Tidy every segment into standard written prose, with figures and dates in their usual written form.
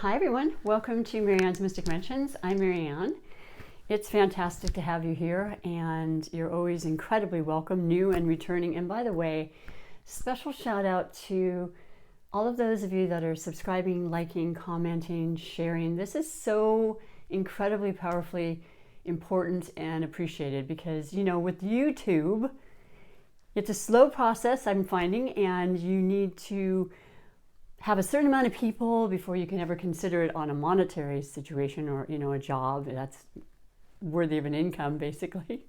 Hi everyone, welcome to MaryAnne's Mystic Mentions. I'm MaryAnne. It's fantastic to have you here, and you're always incredibly welcome, new and returning. And by the way, special shout out to all of those of you that are subscribing, liking, commenting, sharing. This is so incredibly powerfully important and appreciated because, you know, with YouTube, it's a slow process, I'm finding, and you need to have a certain amount of people before you can ever consider it on a monetary situation or, you know, a job that's worthy of an income, basically.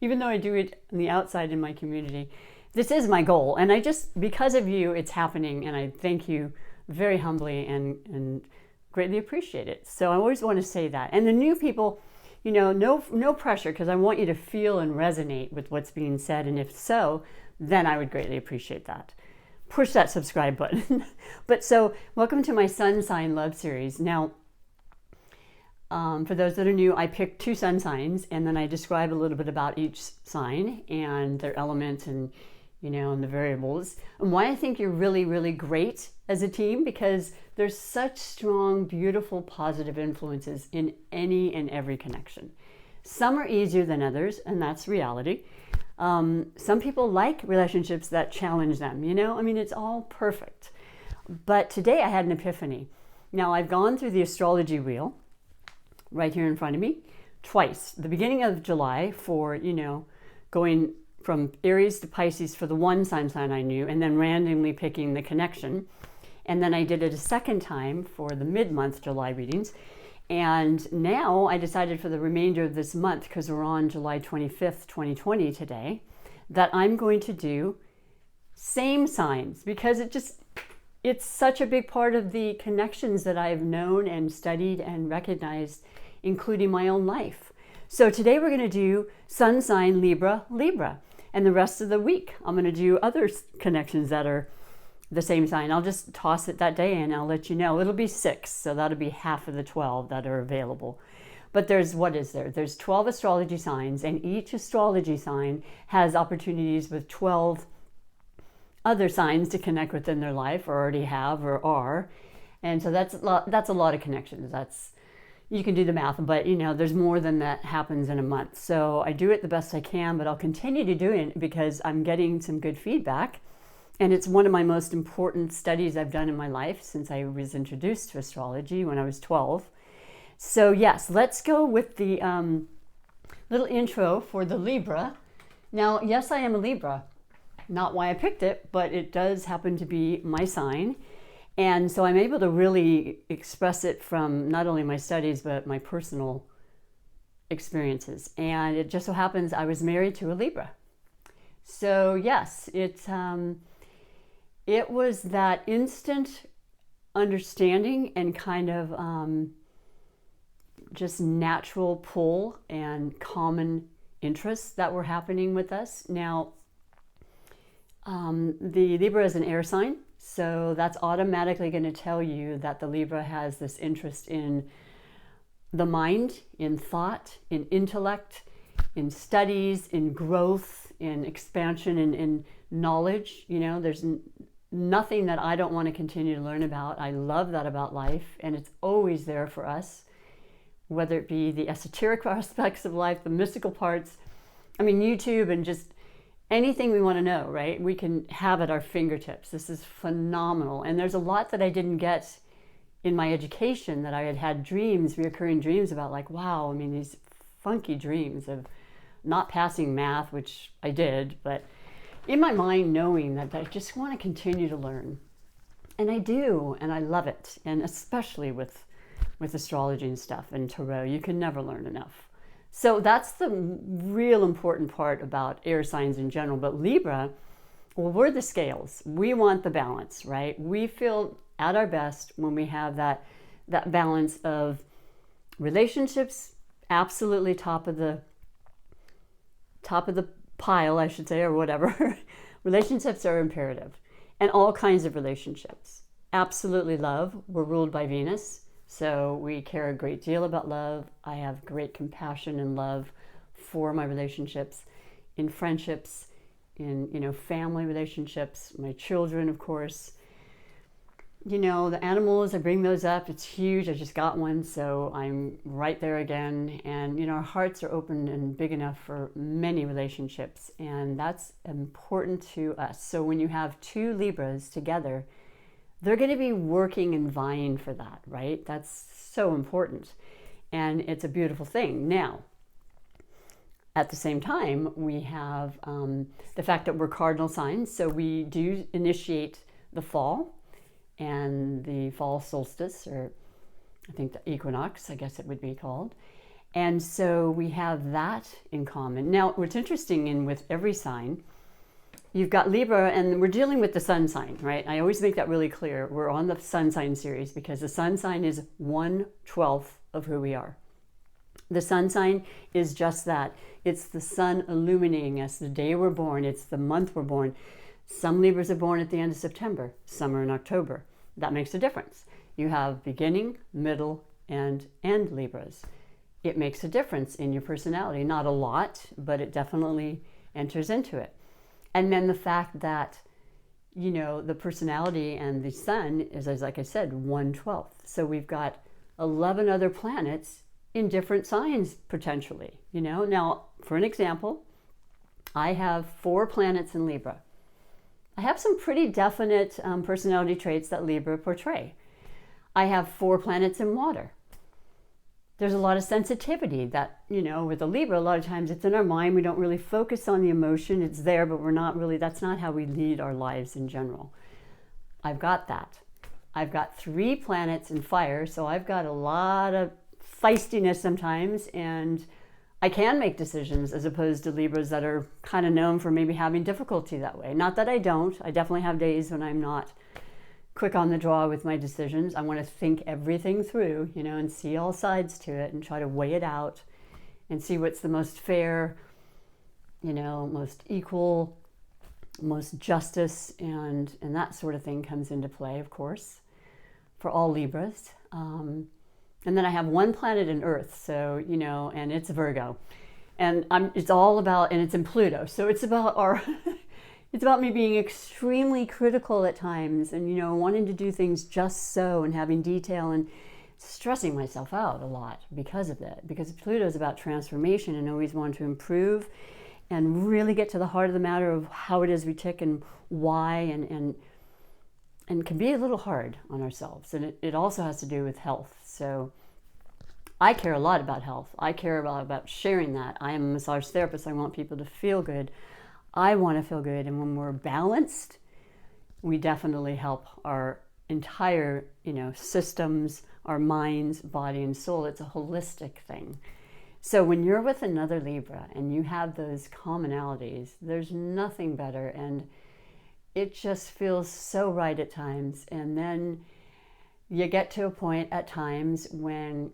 Even though I do it on the outside in my community, this is my goal. And I just, because of you, it's happening. And I thank you very humbly and greatly appreciate it. So I always want to say that. And the new people, you know, no pressure, because I want you to feel and resonate with what's being said. And if so, then I would greatly appreciate that. Push that subscribe button. But so, welcome to my Sun Sign Love series. Now, for those that are new, I picked 2 sun signs, and then I describe a little bit about each sign and their elements and, you know, and the variables. And why I think you're really, really great as a team, because there's such strong, beautiful, positive influences in any and every connection. Some are easier than others, and that's reality. Some people like relationships that challenge them, you know? I mean, it's all perfect. But today I had an epiphany. Now, I've gone through the astrology wheel right here in front of me twice. The beginning of July for, you know, going from Aries to Pisces for the one sun sign I knew, and then randomly picking the connection. And then I did it a second time for the mid-month July readings. And now I decided for the remainder of this month, because we're on July 25th, 2020 today, that I'm going to do same signs, because it's such a big part of the connections that I've known and studied and recognized, including my own life. So today we're going to do sun sign Libra, Libra. And the rest of the week, I'm going to do other connections that are the same sign. I'll just toss it that day and I'll let you know. It'll be 6, so that'll be half of the 12 that are available. But there's 12 astrology signs, and each astrology sign has opportunities with 12 other signs to connect with in their life, or already have or are. And so that's a lot of connections. You can do the math, but you know, there's more than that happens in a month. So I do it the best I can, but I'll continue to do it because I'm getting some good feedback. And it's one of my most important studies I've done in my life since I was introduced to astrology when I was 12. So yes, let's go with the little intro for the Libra. Now, yes, I am a Libra. Not why I picked it, but it does happen to be my sign. And so I'm able to really express it from not only my studies, but my personal experiences. And it just so happens I was married to a Libra. So yes, it was that instant understanding and kind of just natural pull and common interests that were happening with us. Now, the Libra is an air sign, so that's automatically going to tell you that the Libra has this interest in the mind, in thought, in intellect, in studies, in growth, in expansion, in knowledge. You know, there's nothing that I don't want to continue to learn about. I love that about life, and it's always there for us, whether it be the esoteric aspects of life, the mystical parts. I mean, YouTube and just anything we want to know, right? We can have at our fingertips. This is phenomenal. And there's a lot that I didn't get in my education that I had dreams, reoccurring dreams about, like, wow, I mean, these funky dreams of not passing math, which I did, but in my mind, knowing that I just want to continue to learn. And I do, and I love it. And especially with astrology and stuff and tarot, you can never learn enough. So that's the real important part about air signs in general. But Libra, well, we're the scales. We want the balance, right? We feel at our best when we have that balance of relationships, absolutely top of the pile, I should say, or whatever. Relationships are imperative, and all kinds of relationships. Absolutely love. We're ruled by Venus, so we care a great deal about love. I have great compassion and love for my relationships, in friendships, in family relationships, my children, of course. you know, the animals, I bring those up. It's huge. I just got one, so I'm right there again. And, you know, our hearts are open and big enough for many relationships, and that's important to us. So when you have two Libras together, they're going to be working and vying for that, right? That's so important. And it's a beautiful thing. Now, at the same time, we have the fact that we're cardinal signs. So we do initiate the fall and the fall solstice, or I think the equinox, I guess it would be called. And so we have that in common. Now, what's interesting in with every sign, you've got Libra, and we're dealing with the sun sign, right? I always make that really clear. We're on the sun sign series because the sun sign is 1/12 of who we are. The sun sign is just that. It's the sun illuminating us the day we're born. It's the month we're born. Some Libras are born at the end of September, some are in October. That makes a difference. You have beginning, middle, and end Libras. It makes a difference in your personality. Not a lot, but it definitely enters into it. And then the fact that, you know, the personality and the sun is, as like I said, 1/12. So we've got 11 other planets in different signs potentially, you know. Now, for an example, I have 4 planets in Libra. I have some pretty definite personality traits that Libra portray. I have 4 planets in water. There's a lot of sensitivity that, you know, with a Libra, a lot of times it's in our mind. We don't really focus on the emotion. It's there, but we're not really, that's not how we lead our lives in general. I've got that. I've got 3 planets in fire, so I've got a lot of feistiness sometimes, and I can make decisions as opposed to Libras that are kind of known for maybe having difficulty that way. Not that I don't. I definitely have days when I'm not quick on the draw with my decisions. I want to think everything through, you know, and see all sides to it and try to weigh it out and see what's the most fair, you know, most equal, most justice, and that sort of thing comes into play, of course, for all Libras. And then I have 1 planet in Earth, so, you know, and it's Virgo. And it's all about, and it's in Pluto, so it's about our, it's about me being extremely critical at times and, you know, wanting to do things just so and having detail and stressing myself out a lot because of that. Because Pluto is about transformation and always want to improve and really get to the heart of the matter of how it is we tick and why, and can be a little hard on ourselves. And it also has to do with health. So I care a lot about health. I care about sharing that. I am a massage therapist. I want people to feel good. I want to feel good. And when we're balanced, we definitely help our entire, you know, systems, our minds, body, and soul. It's a holistic thing. So when you're with another Libra and you have those commonalities, there's nothing better. And it just feels so right at times. And then you get to a point at times when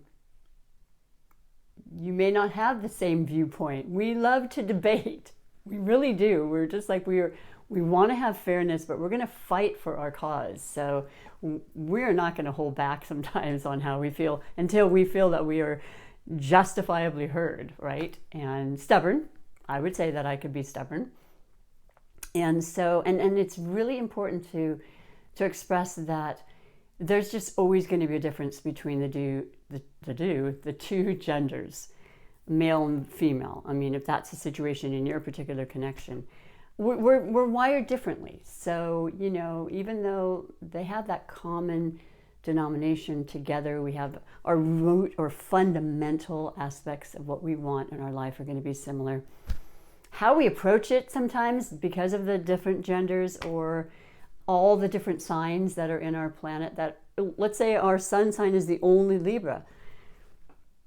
you may not have the same viewpoint. We love to debate. We really do. We're just like, we want to have fairness, but we're going to fight for our cause. So we're not going to hold back sometimes on how we feel until we feel that we are justifiably heard, right? And stubborn. I would say that I could be stubborn. And so, and it's really important to express that there's just always going to be a difference between the two genders, male and female. I mean, if that's the situation in your particular connection, we're wired differently. So, you know, even though they have that common denomination together, we have our root or fundamental aspects of what we want in our life are going to be similar. How we approach it sometimes, because of the different genders or all the different signs that are in our planet, that let's say our sun sign is the only Libra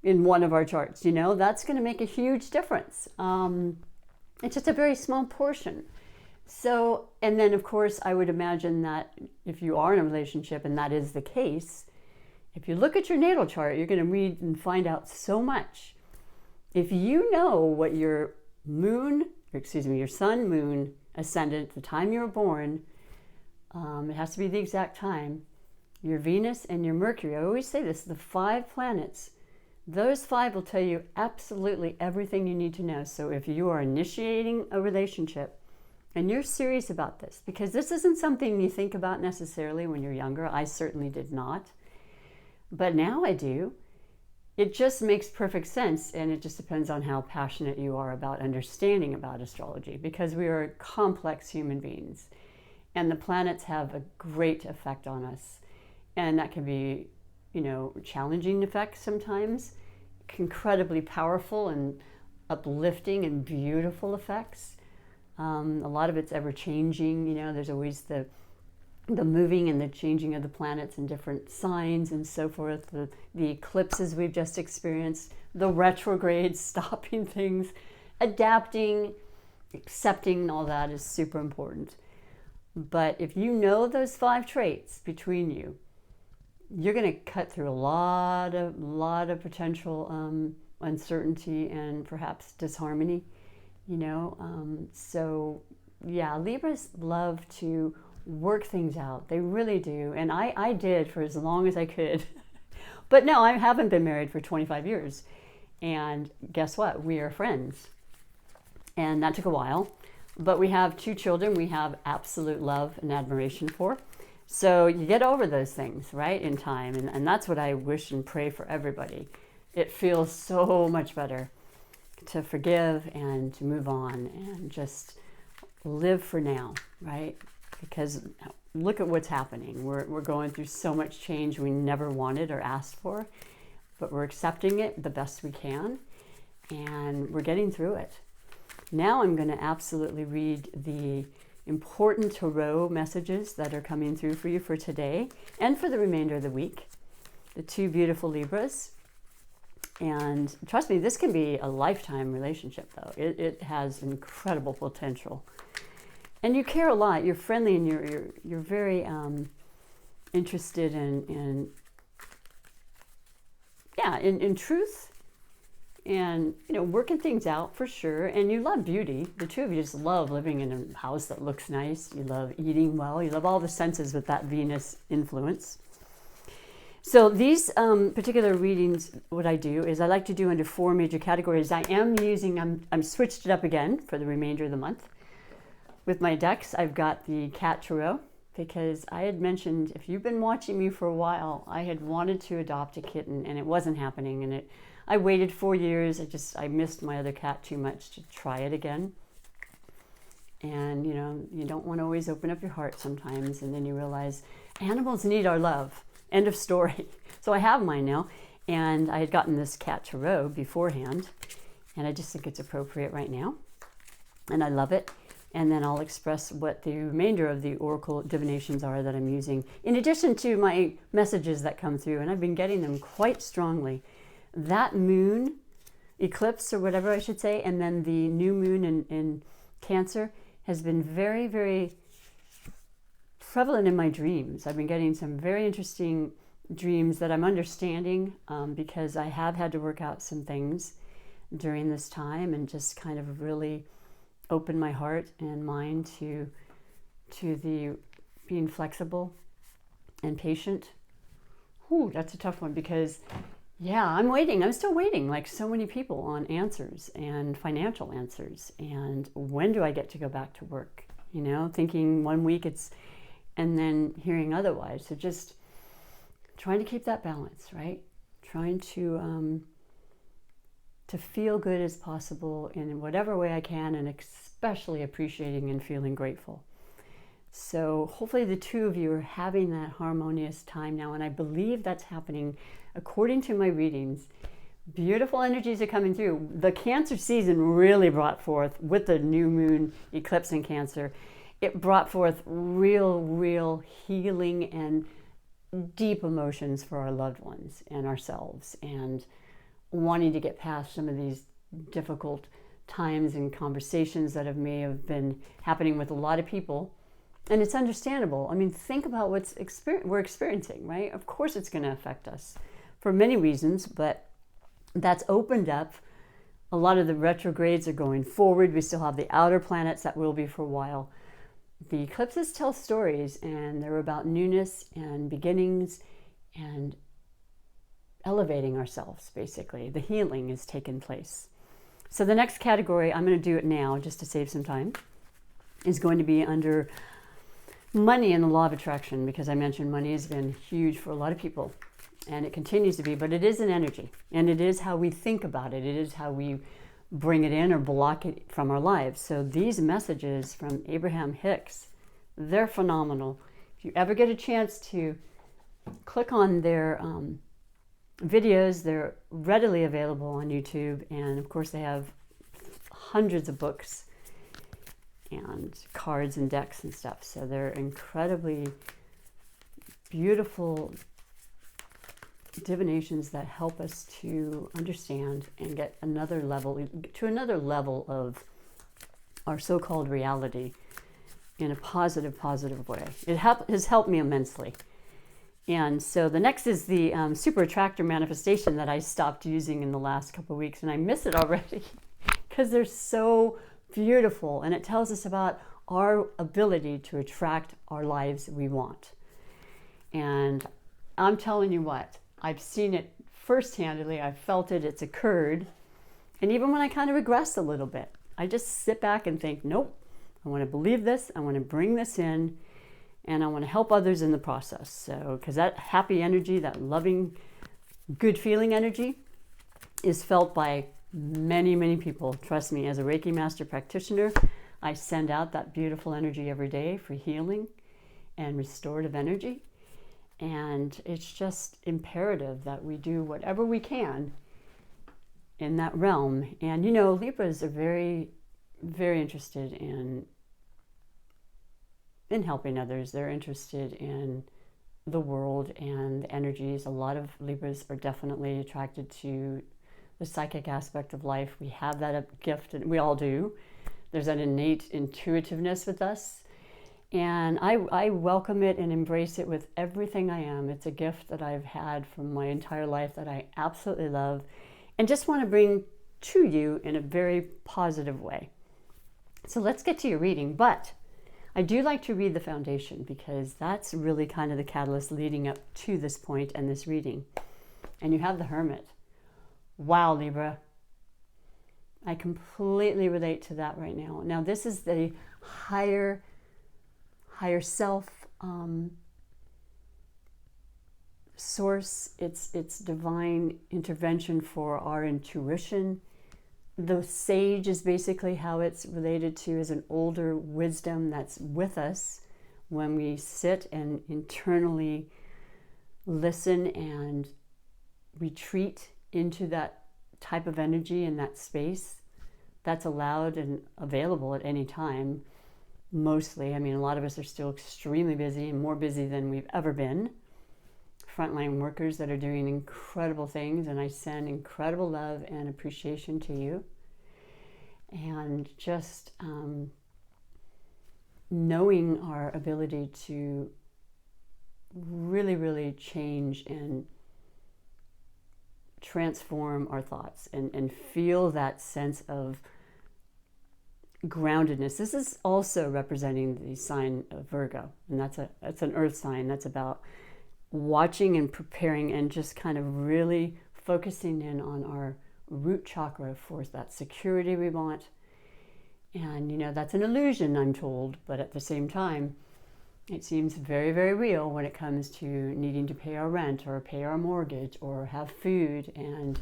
in one of our charts, you know, that's going to make a huge difference. It's just a very small portion. So, and then of course, I would imagine that if you are in a relationship and that is the case, if you look at your natal chart, you're going to read and find out so much. If you know what your your sun, moon, ascendant, the time you were born, it has to be the exact time, your Venus and your Mercury, I always say this, the 5 planets, those 5 will tell you absolutely everything you need to know. So if you are initiating a relationship, and you're serious about this, because this isn't something you think about necessarily when you're younger. I certainly did not, but now I do. It just makes perfect sense, and it just depends on how passionate you are about understanding about astrology, because we are complex human beings, and the planets have a great effect on us, and that can be, challenging effects sometimes, incredibly powerful and uplifting and beautiful effects. A lot of it's ever changing. There's always the moving and the changing of the planets in different signs and so forth. The eclipses we've just experienced, the retrogrades, stopping things, adapting, accepting, all that is super important. But if you know those 5 traits between you, you're going to cut through a lot of potential uncertainty and perhaps disharmony, so yeah, Libras love to work things out. They really do. And I did for as long as I could. But no, I haven't been married for 25 years. And guess what? We are friends. And that took a while. But we have 2 children we have absolute love and admiration for. So you get over those things, right, in time. And that's what I wish and pray for everybody. It feels so much better to forgive and to move on and just live for now, right? Because look at what's happening. We're going through so much change we never wanted or asked for, but we're accepting it the best we can, and we're getting through it. Now I'm going to absolutely read the important tarot messages that are coming through for you for today and for the remainder of the week. The 2 beautiful Libras. And trust me, this can be a lifetime relationship, though. It has incredible potential. And you care a lot. You're friendly, and you're very interested in truth, and working things out for sure. And you love beauty. The 2 of you just love living in a house that looks nice. You love eating well. You love all the senses with that Venus influence. So these particular readings, what I do is I like to do under 4 major categories. I'm switched it up again for the remainder of the month. With my decks, I've got the Cat Tarot, because I had mentioned, if you've been watching me for a while, I had wanted to adopt a kitten, and it wasn't happening. And I waited 4 years. I missed my other cat too much to try it again. And, you don't want to always open up your heart sometimes, and then you realize animals need our love. End of story. So I have mine now, and I had gotten this Cat Tarot beforehand, and I just think it's appropriate right now, and I love it. And then I'll express what the remainder of the oracle divinations are that I'm using, in addition to my messages that come through, and I've been getting them quite strongly. That moon eclipse, or whatever I should say, and then the new moon in Cancer has been very, very prevalent in my dreams. I've been getting some very interesting dreams that I'm understanding, because I have had to work out some things during this time, and just kind of really open my heart and mind to the being flexible and patient. Ooh, that's a tough one, because I'm still waiting, like so many people, on answers and financial answers. And when do I get to go back to work? Thinking 1 week and then hearing otherwise. So just trying to keep that balance, right? Trying to feel good as possible in whatever way I can, and especially appreciating and feeling grateful. So hopefully the 2 of you are having that harmonious time now, and I believe that's happening according to my readings. Beautiful energies are coming through. The Cancer season really brought forth, with the new moon eclipse in Cancer, it brought forth real healing and deep emotions for our loved ones and ourselves, and wanting to get past some of these difficult times and conversations that may have been happening with a lot of people. And it's understandable. I mean, think about what we're experiencing, right? Of course it's going to affect us for many reasons, but that's opened up. A lot of the retrogrades are going forward. We still have the outer planets that will be for a while. The eclipses tell stories, and they're about newness and beginnings and elevating ourselves, basically. The healing is taking place. So the next category, I'm going to do it now just to save some time. is going to be under money and the law of attraction, because I mentioned money has been huge for a lot of people, and it continues to be, but it is an energy, and it is how we think about it. It is how we bring it in or block it from our lives. So these messages from Abraham Hicks, they're phenomenal. If you ever get a chance to click on their videos, they're readily available on YouTube, and of course they have hundreds of books and cards and decks and stuff. So they're incredibly beautiful divinations that help us to understand and get another level of our so-called reality in a positive way. It has helped me immensely. And so the next is the super attractor manifestation that I stopped using in the last couple of weeks, and I miss it already because they're so beautiful, and it tells us about our ability to attract our lives we want. And I'm telling you what, I've seen it first-handedly. I've felt it. It's occurred. And even when I kind of regress a little bit, I just sit back and think, nope, I want to believe this. I want to bring this in, and I want to help others in the process. So, because that happy energy, that loving, good feeling energy is felt by many, many people. Trust me, as a Reiki Master Practitioner, I send out that beautiful energy every day for healing and restorative energy. And it's just imperative that we do whatever we can in that realm. And you know, Libras are very, very interested in helping others. They're interested in the world and the energies. A lot of Libras are definitely attracted to the psychic aspect of life. We have that gift, and we all do. There's that innate intuitiveness with us. And I welcome it and embrace it with everything I am. It's a gift that I've had from my entire life that I absolutely love and just want to bring to you in a very positive way. So let's get to your reading. But I do like to read the foundation, because that's really kind of the catalyst leading up to this point and this reading. And you have the Hermit. Wow, Libra. I completely relate to that right now. Now, this is the higher self source. It's divine intervention for our intuition. The sage is basically how it's related to as an older wisdom that's with us when we sit and internally listen and retreat into that type of energy in that space that's allowed and available at any time. Mostly, I mean, a lot of us are still extremely busy, and more busy than we've ever been. Frontline workers that are doing incredible things, and I send incredible love and appreciation to you. And just knowing our ability to really, really change and transform our thoughts and feel that sense of groundedness. This is also representing the sign of Virgo, and that's an earth sign. That's about watching and preparing and just kind of really focusing in on our root chakra for that security we want. And you know, that's an illusion, I'm told, but at the same time, it seems very, very real when it comes to needing to pay our rent or pay our mortgage or have food. And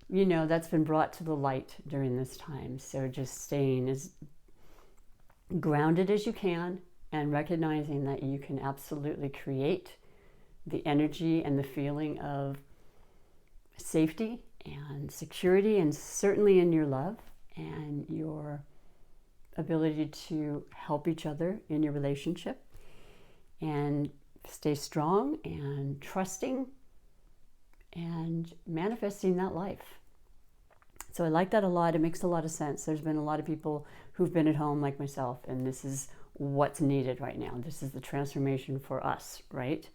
you know, that's been brought to the light during this time. So just staying as grounded as you can and recognizing that you can absolutely create the energy and the feeling of safety and security, and certainly in your love and your ability to help each other in your relationship, and stay strong and trusting and manifesting that life. So I like that a lot. It makes a lot of sense. There's been a lot of people who've been at home like myself, and this is what's needed right now. This is the transformation for us, right?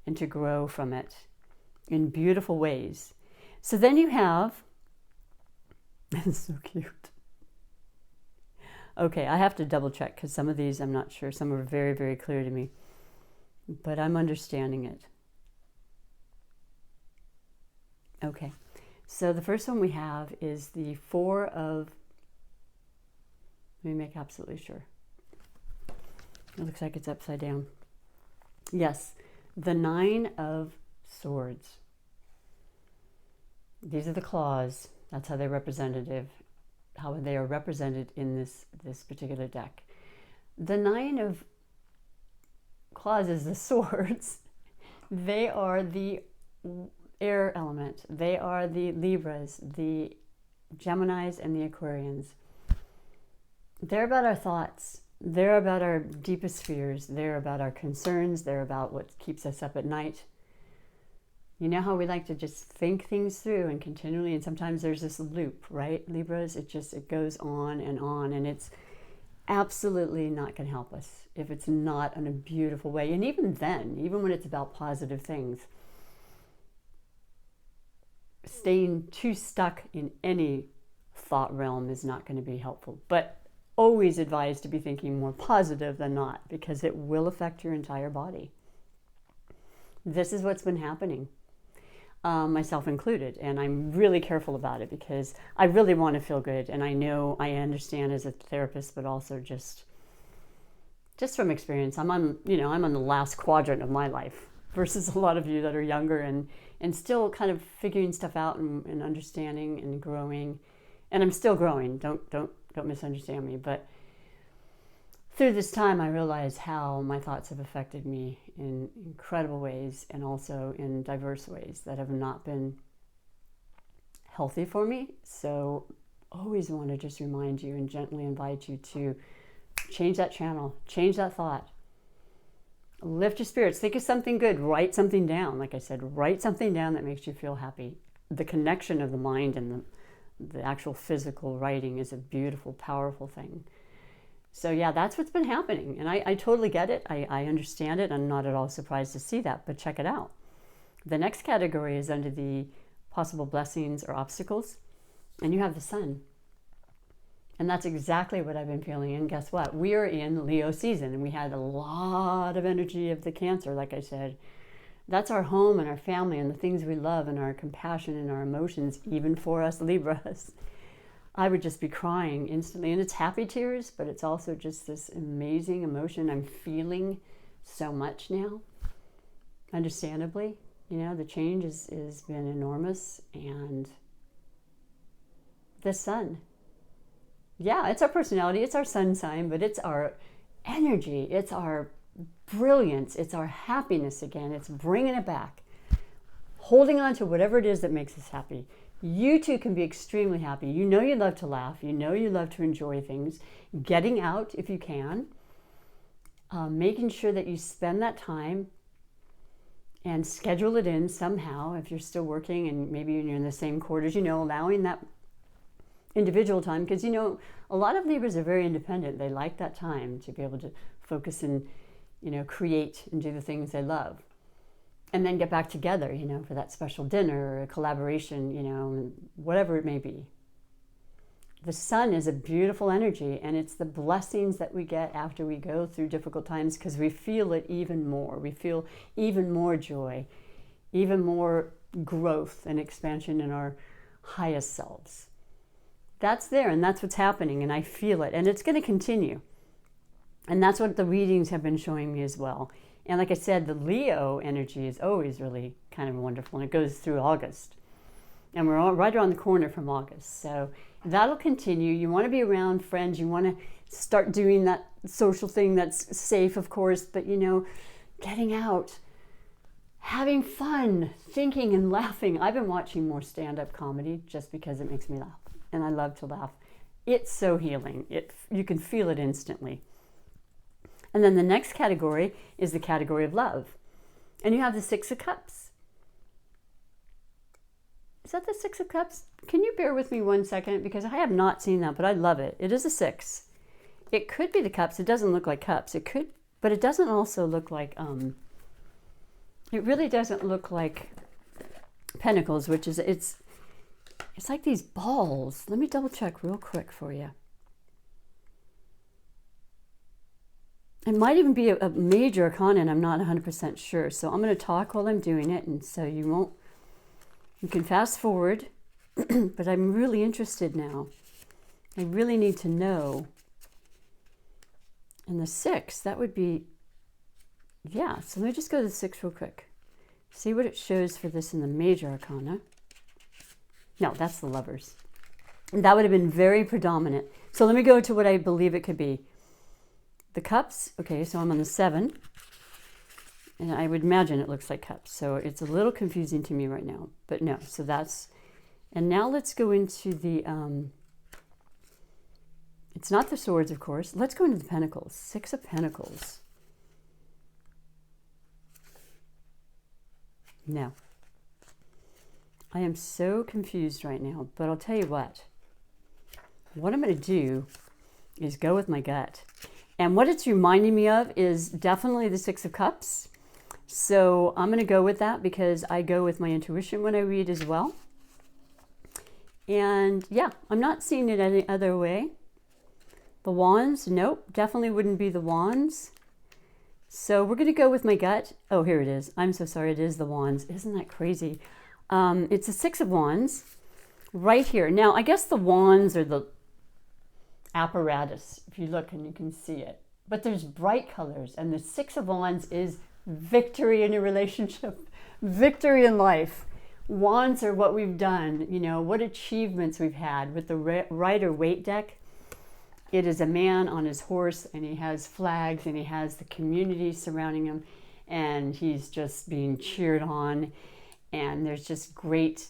And to grow from it in beautiful ways. So then you have, it's so cute. Okay, I have to double check because some of these I'm not sure. Some are very, very clear to me, but I'm understanding it. Okay, so the first one we have is the Four of Let me make absolutely sure. It looks like it's upside down. Yes, the 9 of Swords. These are the claws. That's how they are represented in this particular deck. The 9 of claws is the swords. They are the air element. They are the Libras, the Geminis, and the Aquarians. They're about our thoughts. They're about our deepest fears. They're about our concerns. They're about what keeps us up at night. You know how we like to just think things through and continually, and sometimes there's this loop, right, Libras? It goes on, and it's absolutely not going to help us if it's not in a beautiful way. And even then, even when it's about positive things, staying too stuck in any thought realm is not going to be helpful. But always advised to be thinking more positive than not, because it will affect your entire body. This is what's been happening. Myself included, and I'm really careful about it because I really want to feel good, and I know I understand as a therapist, but also just from experience. I'm on the last quadrant of my life versus a lot of you that are younger and still kind of figuring stuff out and understanding and growing. And I'm still growing. Don't misunderstand me, but through this time, I realized how my thoughts have affected me in incredible ways, and also in diverse ways that have not been healthy for me. So always want to just remind you and gently invite you to change that channel, change that thought, lift your spirits, think of something good, write something down. Like I said, write something down that makes you feel happy. The connection of the mind and the actual physical writing is a beautiful, powerful thing. So yeah, that's what's been happening. And I totally get it. I understand it. I'm not at all surprised to see that, but check it out. The next category is under the possible blessings or obstacles. And you have the Sun. And that's exactly what I've been feeling. And guess what? We are in Leo season, and we had a lot of energy of the Cancer, like I said. That's our home and our family and the things we love and our compassion and our emotions, even for us Libras. I would just be crying instantly. And it's happy tears, but it's also just this amazing emotion. I'm feeling so much now, understandably. You know, the change has been enormous. And the Sun. Yeah, it's our personality. It's our sun sign, but it's our energy. It's our brilliance. It's our happiness again. It's bringing it back. Holding on to whatever it is that makes us happy. You too can be extremely happy. You know you love to laugh. You know you love to enjoy things. Getting out if you can. Making sure that you spend that time and schedule it in somehow if you're still working and maybe you're in the same quarters, allowing that individual time, because a lot of Libras are very independent. They like that time to be able to focus and create and do the things they love, and then get back together for that special dinner or a collaboration, whatever it may be. The Sun is a beautiful energy, and it's the blessings that we get after we go through difficult times, because we feel it even more. We feel even more joy, even more growth and expansion in our highest selves. That's there, and that's what's happening, and I feel it, and it's going to continue. And that's what the readings have been showing me as well. And like I said, the Leo energy is always really kind of wonderful, and it goes through August. And we're all right around the corner from August. So that'll continue. You want to be around friends. You want to start doing that social thing that's safe, of course, but getting out, having fun, thinking and laughing. I've been watching more stand-up comedy just because it makes me laugh. And I love to laugh. It's so healing. You can feel it instantly. And then the next category is the category of love. And you have the Six of Cups. Is that the Six of Cups? Can you bear with me 1 second? Because I have not seen that, but I love it. It is a 6. It could be the cups. It doesn't look like cups. It could, but it doesn't also look like, it really doesn't look like pentacles, which is, it's like these balls. Let me double check real quick for you. It might even be a major arcana, and I'm not 100% sure. So I'm going to talk while I'm doing it, and so you can fast forward, but I'm really interested now. I really need to know And the 6, that would be, yeah, so let me just go to the 6 real quick. See what it shows for this in the major arcana. No, that's the Lovers. And that would have been very predominant. So let me go to what I believe it could be. The Cups, okay, so I'm on the 7. And I would imagine it looks like Cups. So it's a little confusing to me right now. But no, so that's... And now let's go into the... it's not the Swords, of course. Let's go into the Pentacles. 6 of Pentacles. No. I am so confused right now. But I'll tell you what. What I'm going to do is go with my gut. And what it's reminding me of is definitely the 6 of Cups. So I'm going to go with that because I go with my intuition when I read as well. And yeah, I'm not seeing it any other way. The Wands, nope, definitely wouldn't be the Wands. So we're going to go with my gut. Oh, here it is. I'm so sorry, it is the Wands. Isn't that crazy? It's a 6 of Wands right here. Now, I guess the Wands are the apparatus, if you look and you can see it. But there's bright colors, and the 6 of Wands is victory in a relationship, victory in life. Wands are what we've done, you know, what achievements we've had. With the Rider-Waite deck, it is a man on his horse, and he has flags, and he has the community surrounding him, and he's just being cheered on, and there's just great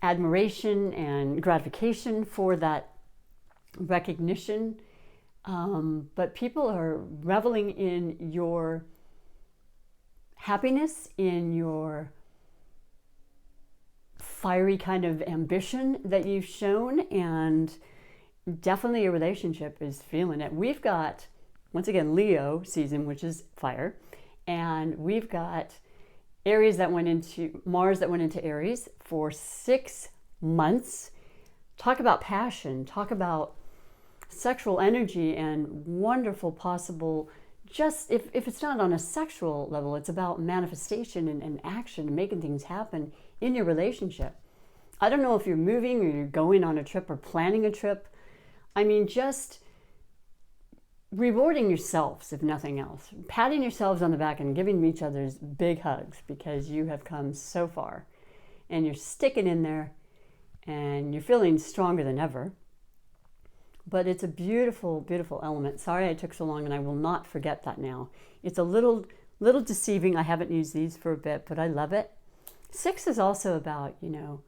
admiration and gratification for that recognition. But people are reveling in your happiness, in your fiery kind of ambition that you've shown, and definitely your relationship is feeling it. We've got, once again, Leo season, which is fire, and we've got Aries that went into, Mars that went into Aries for 6 months. Talk about passion, talk about sexual energy and wonderful possible, just if it's not on a sexual level, it's about manifestation and action and making things happen in your relationship. I don't know if you're moving or you're going on a trip or planning a trip. I mean, just rewarding yourselves, if nothing else. Patting yourselves on the back and giving each other's big hugs because you have come so far. And you're sticking in there and you're feeling stronger than ever. But it's a beautiful, beautiful element. Sorry I took so long, and I will not forget that now. It's a little deceiving. I haven't used these for a bit, but I love it. 6 is also about, you know,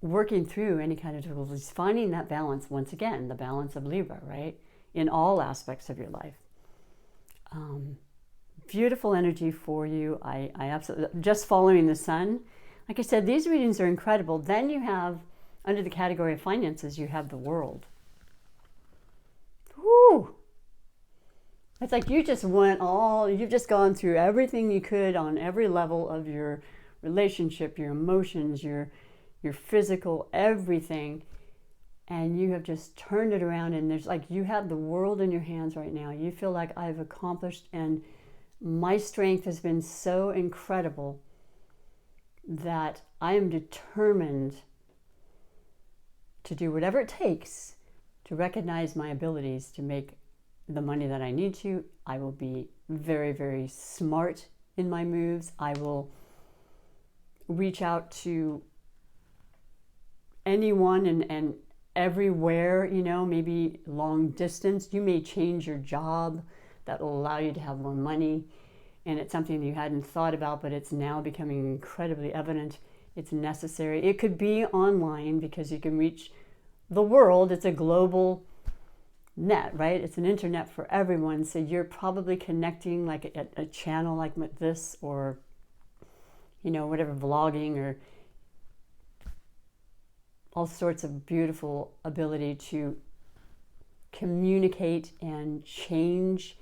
working through any kind of difficulties, finding that balance, once again, the balance of Libra, right? In all aspects of your life. Beautiful energy for you. I absolutely, just following the sun. Like I said, these readings are incredible. Then you have, under the category of finances, you have the World. Whew. It's like you just you've just gone through everything you could on every level of your relationship, your emotions, your physical, everything. And you have just turned it around, and there's like, you have the world in your hands right now. You feel like I've accomplished, and my strength has been so incredible that I am determined to do whatever it takes to recognize my abilities to make the money that I need to. I will be very, very smart in my moves. I will reach out to anyone and everywhere, you know, maybe long distance. You may change your job that will allow you to have more money. And it's something you hadn't thought about, but it's now becoming incredibly evident. It's necessary. It could be online because you can reach the world. It's a global net, right? It's an internet for everyone. So you're probably connecting like a channel like this, or, you know, whatever, vlogging, or all sorts of beautiful ability to communicate and change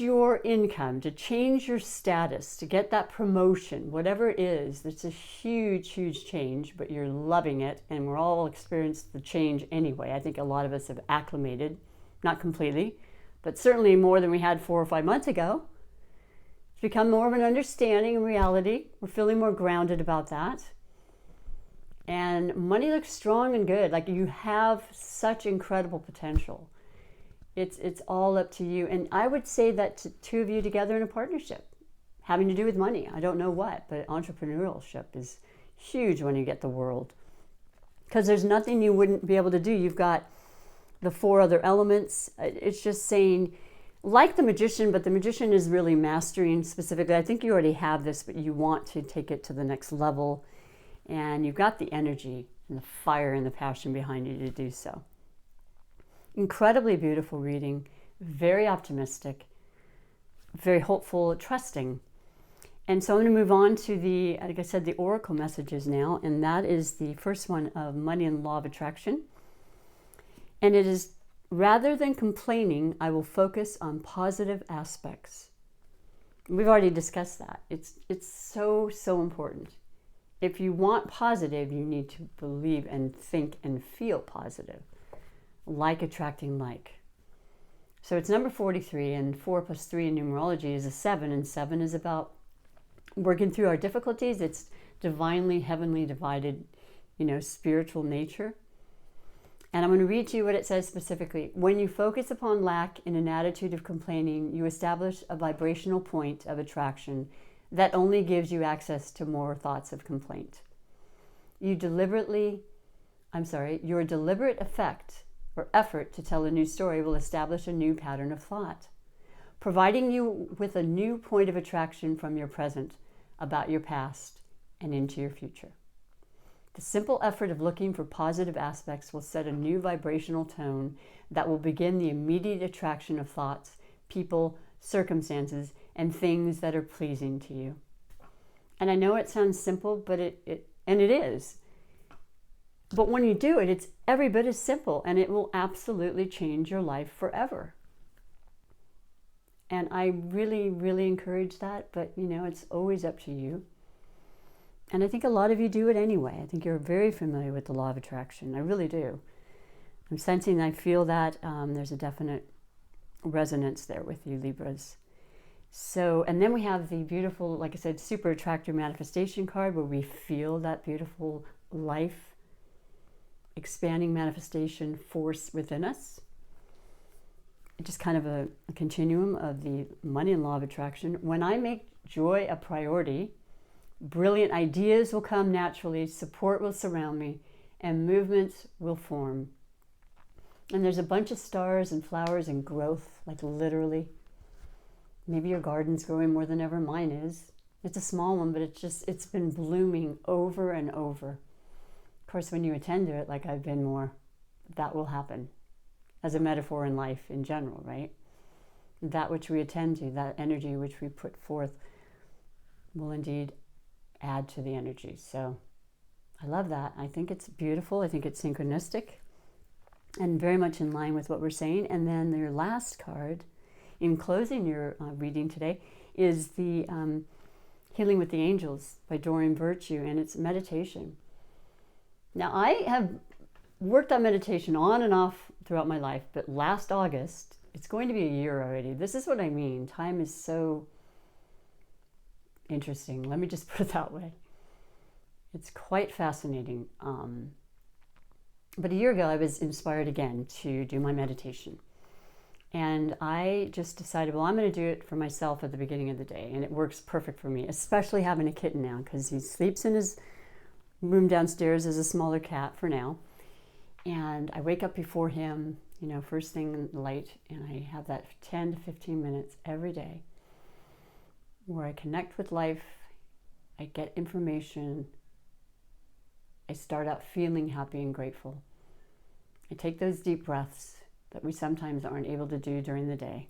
your income, to change your status, to get that promotion, whatever it is. It's a huge, huge change, but you're loving it, and we're all experienced the change anyway. I think a lot of us have acclimated, not completely, but certainly more than we had 4 or 5 months ago. It's become more of an understanding and reality. We're feeling more grounded about that. And money looks strong and good. Like, you have such incredible potential. It's all up to you. And I would say that two of you together in a partnership, having to do with money. I don't know what, but entrepreneurship is huge when you get the world. Because there's nothing you wouldn't be able to do. You've got the 4 other elements. It's just saying, like the magician, but the magician is really mastering specifically. I think you already have this, but you want to take it to the next level. And you've got the energy and the fire and the passion behind you to do so. Incredibly beautiful reading, very optimistic, very hopeful, trusting. And so I'm going to move on to the, like I said, the oracle messages now, and that is the first one of money and law of attraction. And it is, rather than complaining, I will focus on positive aspects. We've already discussed that. It's so, so important. If you want positive, you need to believe and think and feel positive. Like attracting like. So it's number 43, and 4 plus 3 in numerology is a 7, and 7 is about working through our difficulties. It's divinely, heavenly divided, spiritual nature. And I'm going to read to you what it says specifically. When you focus upon lack in an attitude of complaining, you establish a vibrational point of attraction that only gives you access to more thoughts of complaint. Your deliberate effect or effort to tell a new story will establish a new pattern of thought, providing you with a new point of attraction from your present about your past and into your future. The simple effort of looking for positive aspects will set a new vibrational tone that will begin the immediate attraction of thoughts, people, circumstances, and things that are pleasing to you. And I know it sounds simple, but it is. But when you do it, it's every bit as simple, and it will absolutely change your life forever. And I really, really encourage that, but it's always up to you. And I think a lot of you do it anyway. I think you're very familiar with the law of attraction. I really do. I'm sensing, I feel that there's a definite resonance there with you, Libras. So, and then we have the beautiful, like I said, super attractor manifestation card, where we feel that beautiful life expanding manifestation force within us. Just kind of a continuum of the money and law of attraction. When I make joy a priority, brilliant ideas will come naturally, support will surround me, and movements will form. And there's a bunch of stars and flowers and growth, like literally. Maybe your garden's growing more than ever. Mine is. It's a small one, but it's been blooming over and over. Of course, when you attend to it, like I've been more, that will happen as a metaphor in life in general, right? That which we attend to, that energy which we put forth, will indeed add to the energy. So I love that. I think it's beautiful. I think it's synchronistic and very much in line with what we're saying. And then your last card, in closing your reading today, is the Healing with the Angels by Doreen Virtue, and it's meditation. Now, I have worked on meditation on and off throughout my life, but last August, it's going to be a year already. This is what I mean. Time is so interesting. Let me just put it that way. It's quite fascinating. But a year ago, I was inspired again to do my meditation. And I just decided, well, I'm going to do it for myself at the beginning of the day. And it works perfect for me, especially having a kitten now, because he sleeps in his room downstairs as a smaller cat for now. And I wake up before him, first thing in the light, and I have that 10 to 15 minutes every day where I connect with life, I get information, I start out feeling happy and grateful. I take those deep breaths that we sometimes aren't able to do during the day.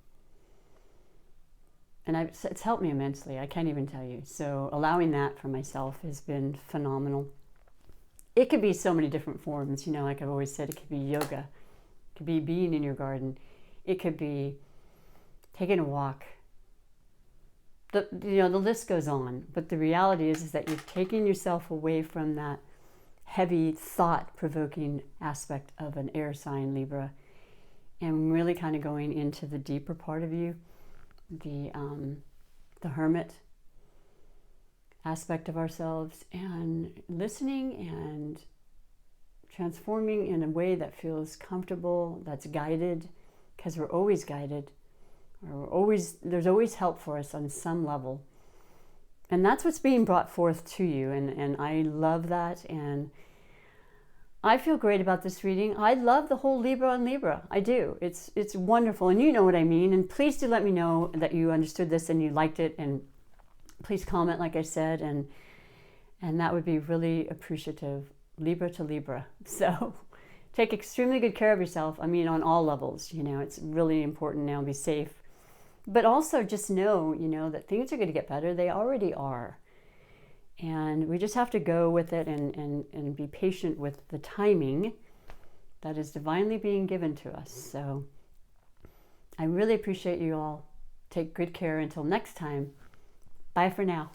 And it's helped me immensely. I can't even tell you. So allowing that for myself has been phenomenal. It could be so many different forms. Like I've always said, it could be yoga. It could be being in your garden. It could be taking a walk. The list goes on. But the reality is that you've taken yourself away from that heavy, thought-provoking aspect of an air sign, Libra, and really kind of going into the deeper part of you, the hermit aspect of ourselves, and listening and transforming in a way that feels comfortable, that's guided, because we're always guided, or there's always help for us on some level. And that's what's being brought forth to you, and I love that, and I feel great about this reading. I love the whole Libra on Libra. I do. It's wonderful, and you know what I mean. And please do let me know that you understood this and you liked it, and please comment, like I said, and that would be really appreciative. Libra to Libra. So take extremely good care of yourself. I mean, on all levels, you know, it's really important now. Be safe. But also just know, you know, that things are going to get better. They already are. And we just have to go with it and be patient with the timing that is divinely being given to us. So I really appreciate you all. Take good care until next time. Bye for now.